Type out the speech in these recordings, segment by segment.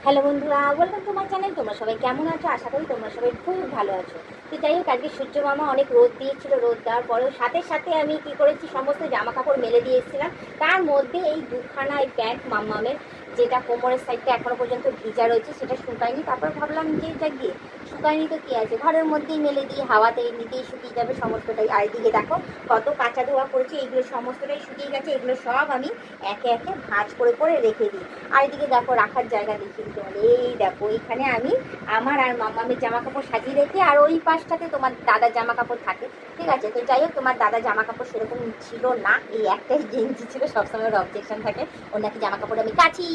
Hello বন্ধুরা, welcome to my channel. তোমরা সবাই কেমন আছো? আশা করি তোমরা সবাই খুব ভালো আছো। তো যাই হোক, আজকে সূর্য মামা অনেক রোদ দিয়েছিল। রোদ দেওয়ার পরেও সাথে সাথে আমি কি করেছি, সমস্ত জামা কাপড় মেলে দিয়ে এসেছিলাম। তার মধ্যে এই দুখানা এই প্যান্ট মাম্মামের, যেটা কোমরের সাইডটা এখনো পর্যন্ত ভিজা রয়েছে, সেটা শুকায়নি। তারপর ভাবলাম যে যা গিয়ে শুকায়নি তো কী আছে, ঘরের মধ্যেই মেলে দিয়ে হাওয়াতে এমনিতেই শুকিয়ে যাবে সমস্তটাই। আর এদিকে দেখো কত কাঁচা ধোয়া করেছি, এগুলো সমস্তটাই শুকিয়ে গেছে। এগুলো সব আমি একে একে ভাঁজ করে করে রেখে দিই। আর এদিকে দেখো রাখার জায়গা দেখিয়ে দিতে হবে। এই দেখো এইখানে আমি আমার আর মামামের জামা কাপড় সাজিয়ে রেখে, আর ওই পাশটাতে তোমার দাদার জামা কাপড় থাকে। ঠিক আছে, তো যাই হোক, তোমার দাদা জামা কাপড় সেরকম ছিল না, এই একটাই গেঞ্জি ছিল। সবসময় ওর অবজেকশন থাকে, ওর নাকি জামা কাপড় আমি কাচি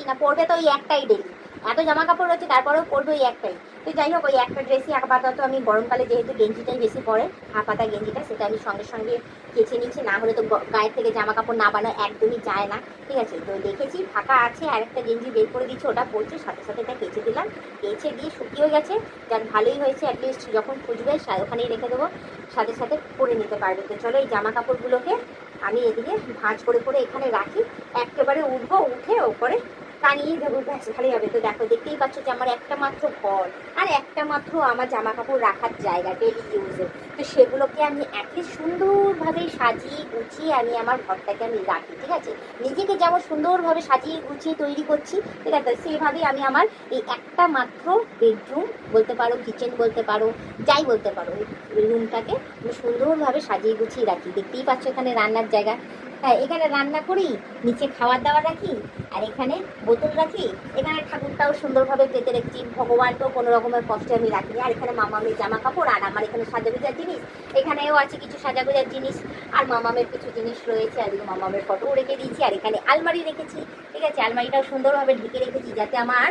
না, পরবে তো ওই একটাই ডেলি। এত জামা কাপড় রয়েছে তারপরেও পরবে ওই একটাই। তো যাই হোক, ওই একটা ড্রেসই আপাতত আমি গরমকালে, যেহেতু গেঞ্জিটাই বেশি পরে, হাফ হাতা গেঞ্জিটা, সেটা আমি সঙ্গে সঙ্গে কেচে নিচ্ছি। না হলে তো গায়ের থেকে জামা কাপড় না বানানো একদমই যায় না। ঠিক আছে, তো দেখেছি ফাঁকা আছে, আর একটা গেঞ্জি বের করে দিচ্ছি, ওটা পরছি। সাথে সাথে এটা কেচে দিলাম, কেচে দিয়ে শুকিয়ে গেছে। যাক, ভালোই হয়েছে। অ্যাটলিস্ট যখন খুঁজবে ওখানেই রেখে দেবো, সাথে সাথে পরে নিতে পারবে। তো চলো, এই জামা কাপড়গুলোকে আমি এদিকে ভাঁজ করে করে এখানে রাখি। একেবারে উঠবো, উঠে ওপরে টানিয়ে দেবো, ব্যাস ভালোই হবে। তো দেখো, দেখতেই পাচ্ছ যে আমার একটা মাত্র ঘর আর একটা মাত্র আমার জামা কাপড় রাখার জায়গা ডেলি ইউজে। তো সেগুলোকে আমি অ্যাটলিস্ট সুন্দরভাবে সাজিয়ে গুছিয়ে আমি আমার ঘরটাকে আমি রাখি। ঠিক আছে, নিজেকে যেমন সুন্দরভাবে সাজিয়ে গুছিয়ে তৈরি করছি, ঠিক আছে, সেইভাবেই আমি আমার এই একটা মাত্র বেডরুম বলতে পারো, কিচেন বলতে পারো, যাই বলতে পারো, এই রুমটাকে আমি সুন্দরভাবে সাজিয়ে গুছিয়ে রাখি। দেখতেই পাচ্ছ এখানে রান্নার জায়গা। হ্যাঁ, এখানে রান্না করি, নিচে খাবার দাবার রাখি, আর এখানে বোতল রাখি। এখানে ঠাকুরটাও সুন্দরভাবে পেতে রেখেছি, ভগবানকেও কোনো রকমের কষ্টে আমি রাখিনি। আর এখানে মামামের জামা কাপড়, আর আমার এখানে সাজাগুজার জিনিস, এখানেও আছে কিছু সাজাগুজার জিনিস, আর মামামের কিছু জিনিস রয়েছে। আর মামামের ফটোও রেখে দিয়েছি। আর এখানে আলমারি রেখেছি। ঠিক আছে, আলমারিটাও সুন্দরভাবে ঢেকে রেখেছি, যাতে আমার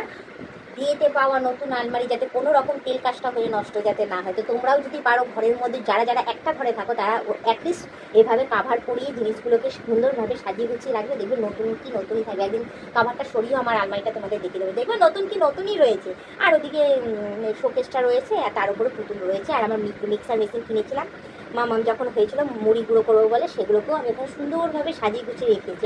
বিয়েতে পাওয়া নতুন আলমারি যাতে কোনো রকম তেল কাজটা হয়ে নষ্ট যাতে না হয়। তো তোমরাও যদি পারো, ঘরের মধ্যে যারা যারা একটা ঘরে থাকো, তারা অ্যাটলিস্ট এভাবে কাভার পরিয়ে জিনিসগুলোকে সুন্দরভাবে সাজিয়ে গুছিয়ে রাখবে। দেখবে নতুন কি নতুনই থাকবে। একদিন কাভারটা সরিয়েও আমার আলমারিটা তোমাদের দেখে দেবে, দেখবে নতুন কি নতুনই রয়েছে। আর ওদিকে শোকেসটা রয়েছে, আর তার উপরে পুতুল রয়েছে। আর আমার মিক্সার মেশিন কিনেছিলাম মামাম যখন হয়েছিল, মুড়ি গুঁড়ো করবো বলে, সেগুলোকেও আমি এখন সুন্দরভাবে সাজিয়ে গুছিয়ে রেখেছি।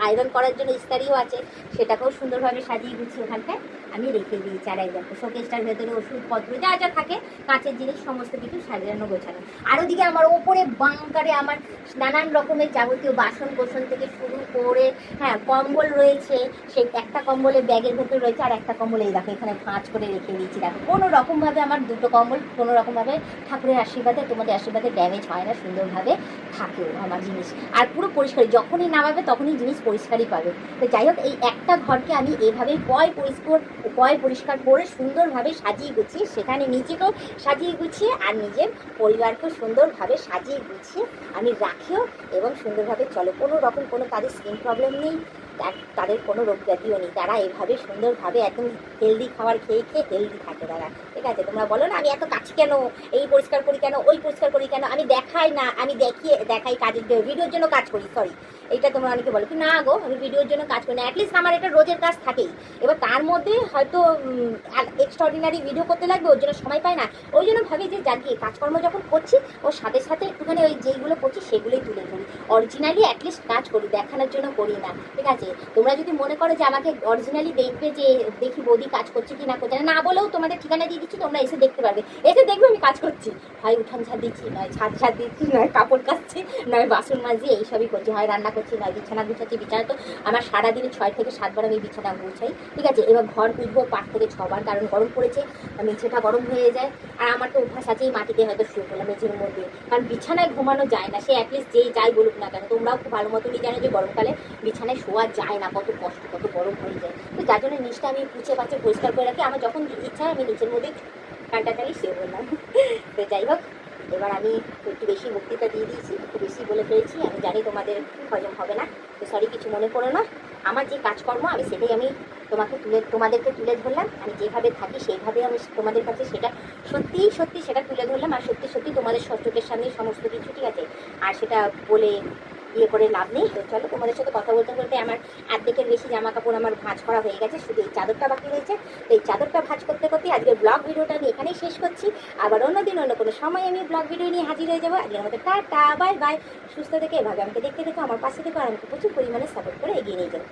আয়রন করার জন্য ইস্তারিও আছে, সেটাকেও সুন্দরভাবে সাজিয়ে গুছিয়ে ওখানটায় আমি রেখে দিয়েছি। আর এই দেখো শোকেসটার ভেতরে ওষুধপত্র যা যা থাকে, কাঁচের জিনিস সমস্ত কিছু সাজানো গোছানো। আর ওদিকে আমার ওপরে বাংকারে আমার নানান রকমের যাবতীয় বাসন কোসন থেকে শুরু করে, হ্যাঁ, কম্বল রয়েছে। সেই একটা কম্বলের ব্যাগের ভেতর রয়েছে, আর একটা কম্বল এই দেখো এখানে ভাঁজ করে রেখে দিয়েছি। দেখো কোনো রকমভাবে আমার দুটো কম্বল কোনো রকমভাবে ঠাকুরের আশীর্বাদে, তোমাদের আশীর্বাদে ড্যামেজ হয় না, সুন্দরভাবে থাকেও আমার জিনিস। আর পুরো পরিষ্কার, যখনই নামাবে তখনই জিনিস পরিষ্কারই পাবে। তো যাই হোক, এই একটা ঘরকে আমি এভাবে পরিষ্কার করে সুন্দরভাবে সাজিয়ে গুছিয়ে, সেখানে নিজেকেও সাজিয়ে গুছিয়ে আর নিজের পরিবারকেও সুন্দরভাবে সাজিয়ে গুছিয়ে আমি রাখিও, এবং সুন্দরভাবে চলো। কোনো রকম কোনো তাদের স্কিন প্রবলেম নেই, তাদের কোনো রোগ ব্যাধিও নেই। তারা এভাবে সুন্দরভাবে একদম হেলদি খাবার খেয়ে খেয়ে হেলদি থাকে তারা। ঠিক আছে, তোমরা বলো না আমি এত কাজ কেন, এই পরিষ্কার করি কেন, ওই পরিষ্কার করি কেন, আমি দেখাই না, আমি দেখাই কাজের ভিডিওর জন্য কাজ করি। সরি, এইটা তোমরা অনেকে বলো কি না গো, আমি ভিডিওর জন্য কাজ করি না। অ্যাটলিস্ট আমার এটা রোজের কাজ থাকেই। এবার তার মধ্যে হয়তো এক্সট্রাঅর্ডিনারি ভিডিও করতে লাগবে, ওর জন্য সময় পাই না। ওই জন্য ভাবি যে যাকে কাজকর্ম যখন করছি, ওর সাথে সাথে একটুখানি ওই যেইগুলো করছি সেগুলোই তুলে ধরি। অরিজিনালি অ্যাটলিস্ট কাজ করি, দেখানোর জন্য করি না। ঠিক আছে, তোমরা যদি মনে করো যে আমাকে অরিজিনালি দেখবে, যে দেখি বৌদি কাজ করছে কি না করছে না বলেও তোমাদের ঠিকানা দিয়ে দিচ্ছি, তোমরা এসে দেখতে পারবে। এসে দেখবে আমি কাজ করছি, হয় উঠান ঝাড় দিচ্ছি, নয় ছাদ দিচ্ছি, নয় কাপড় কাচছি, নয় বাসন মাজছি, এইসবই করছি, হয় রান্না করছি, নয় বিছানা গুছাচ্ছি। বিছানা তো আমার সারাদিনে 6 থেকে 7 বার আমি বিছানা গুছাই। ঠিক আছে, এবার ঘর পুজবো 5 থেকে 6 বার, কারণ গরম পড়েছে, মেঝেটা গরম হয়ে যায়। আর আমার তো অভ্যাস আছেই মাটিতে হয়তো শুয়ে পড়লাম মেঝের মধ্যে, কারণ বিছানায় ঘুমানো যায় না। সে অ্যাটলিস্ট যেই যাই বলুক না কেন, তোমরাও খুব ভালো মতনই জানো যে গরমকালে বিছানায় শোয়া যায় না, কত কষ্ট, কত গরম হয়ে যায়। তো যার জন্য নিচটা আমি কুচে পাচে পরিষ্কার করে রাখি। আমার যখন ইচ্ছা হয় আমি নিচের মধ্যে ফ্যানটা চালিয়ে শুয়ে পড়লাম। তো যাই হোক, এবার আমি একটু বেশি বক্তৃতা দিয়ে দিয়েছি, একটু বেশি বলে ফেলেছি, আমি জানি তোমাদের হজম হবে না। তো সরি, কিছু মনে করো না। আমার যে কাজকর্ম আমি সেটাই আমি তোমাদেরকে তুলে ধরলাম। আমি যেভাবে থাকি সেইভাবে আমি তোমাদের কাছে সেটা সত্যি সত্যি সেটা তুলে ধরলাম। আর সত্যি সত্যি তোমাদের চোখের সামনে সমস্ত কিছু। ঠিক আছে, আর সেটা বলে ইয়ে করে লাভ নেই। তো চলো, তোমাদের সাথে কথা বলতে বলতে আমার অর্ধেকের বেশি জামা কাপড় আমার ভাঁজ করা হয়ে গেছে, শুধু এই চাদরটা বাকি রয়েছে। তো এই চাদরটা ভাঁজ করতে করতে আজকের ব্লগ ভিডিওটা আমি এখানেই শেষ করছি। আবার অন্যদিন অন্য কোনো সময় আমি ব্লগ ভিডিও নিয়ে হাজির হয়ে যাবো। আজকের মতো টাটা, বাই বাই। সুস্থ থেকে এভাবে আমাকে দেখতে দেখো, আমার পাশে থেকে, আর আমাকে প্রচুর পরিমাণে সাপোর্ট করে এগিয়ে নিয়ে যাবো।